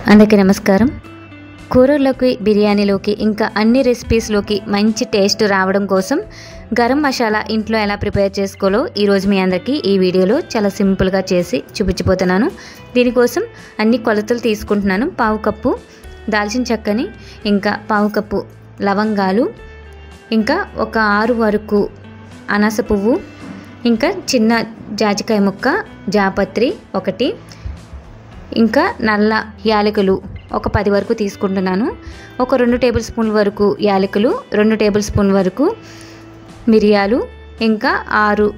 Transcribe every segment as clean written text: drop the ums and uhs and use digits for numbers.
అందరికీ నమస్కారం. కూరల్లోకి, బిర్యానీలోకి ఇంకా అన్ని రెసిపీస్లోకి మంచి టేస్ట్ రావడం కోసం గరం మసాలా ఇంట్లో ఎలా ప్రిపేర్ చేసుకోవాలో ఈరోజు మీ అందరికీ ఈ వీడియోలో చాలా సింపుల్గా చేసి చూపించిపోతున్నాను. దీనికోసం అన్ని కొలతలు తీసుకుంటున్నాను. పావు కప్పు దాల్చిన చెక్కని, ఇంకా పావు కప్పు లవంగాలు, ఇంకా ఒక 6 వరకు అనాస పువ్వు, ఇంకా చిన్న జాజికాయ ముక్క, జాపత్రి ఒకటి, ఇంకా నల్ల యాలకులు ఒక 10 వరకు తీసుకుంటున్నాను. ఒక 2 టేబుల్ స్పూన్ల వరకు యాలకులు, 2 టేబుల్ స్పూన్ల వరకు మిరియాలు, ఇంకా 6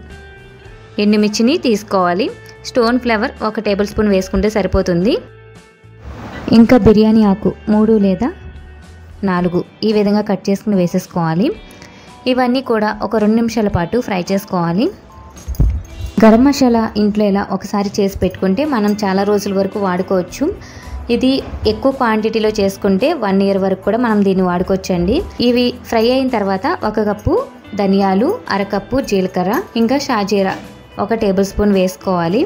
ఎండుమిర్చిని తీసుకోవాలి. స్టోన్ ఫ్లేవర్ 1 టేబుల్ స్పూన్ వేసుకుంటే సరిపోతుంది. ఇంకా బిర్యానీ ఆకు 3 లేదా 4 ఈ విధంగా కట్ చేసుకుని వేసేసుకోవాలి. ఇవన్నీ కూడా ఒక 2 నిమిషాల పాటు ఫ్రై చేసుకోవాలి. గరం మసాలా ఇంట్లో ఇలా ఒకసారి చేసి పెట్టుకుంటే మనం చాలా రోజుల వరకు వాడుకోవచ్చు. ఇది ఎక్కువ క్వాంటిటీలో చేసుకుంటే 1 ఇయర్ వరకు కూడా మనం దీన్ని వాడుకోవచ్చండి. ఇవి ఫ్రై అయిన తర్వాత 1 కప్పు ధనియాలు, 1/2 కప్పు జీలకర్ర, ఇంకా షాజీరా 1 టేబుల్ స్పూన్ వేసుకోవాలి.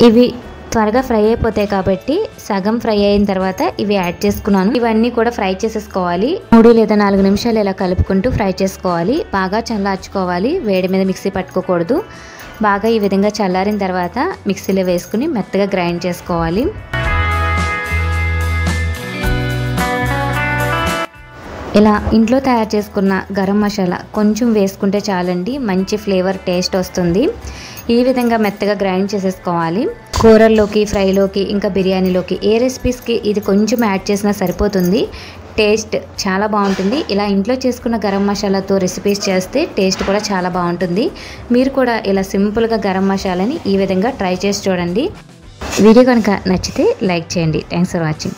ఇవి త్వరగా ఫ్రై అయిపోతాయి కాబట్టి సగం ఫ్రై అయిన తర్వాత ఇవి యాడ్ చేసుకున్నాను. ఇవన్నీ కూడా ఫ్రై చేసేసుకోవాలి. 3 లేదా 4 నిమిషాలు ఇలా కలుపుకుంటూ ఫ్రై చేసుకోవాలి. బాగా చల్లార్చుకోవాలి, వేడి మీద మిక్సీ పట్టుకోకూడదు. బాగా ఈ విధంగా చల్లారిన తర్వాత మిక్సీలో వేసుకుని మెత్తగా గ్రైండ్ చేసుకోవాలి. ఇలా ఇంట్లో తయారు చేసుకున్న గరం మసాలా కొంచెం వేసుకుంటే చాలండి, మంచి ఫ్లేవర్ టేస్ట్ వస్తుంది. ఈ విధంగా మెత్తగా గ్రైండ్ చేసేసుకోవాలి. కూరల్లోకి, ఫ్రైలోకి, ఇంకా బిర్యానీలోకి ఏ రెసిపీస్కి ఇది కొంచెం యాడ్ చేసినా సరిపోతుంది. టేస్ట్ చాలా బాగుంటుంది. ఇలా ఇంట్లో చేసుకున్న గరం మసాలాతో రెసిపీస్ చేస్తే టేస్ట్ కూడా చాలా బాగుంటుంది. మీరు కూడా ఇలా సింపుల్గా గరం మసాలాని ఈ విధంగా ట్రై చేసి చూడండి. వీడియో కనుక నచ్చితే లైక్ చేయండి. Thanks for watching.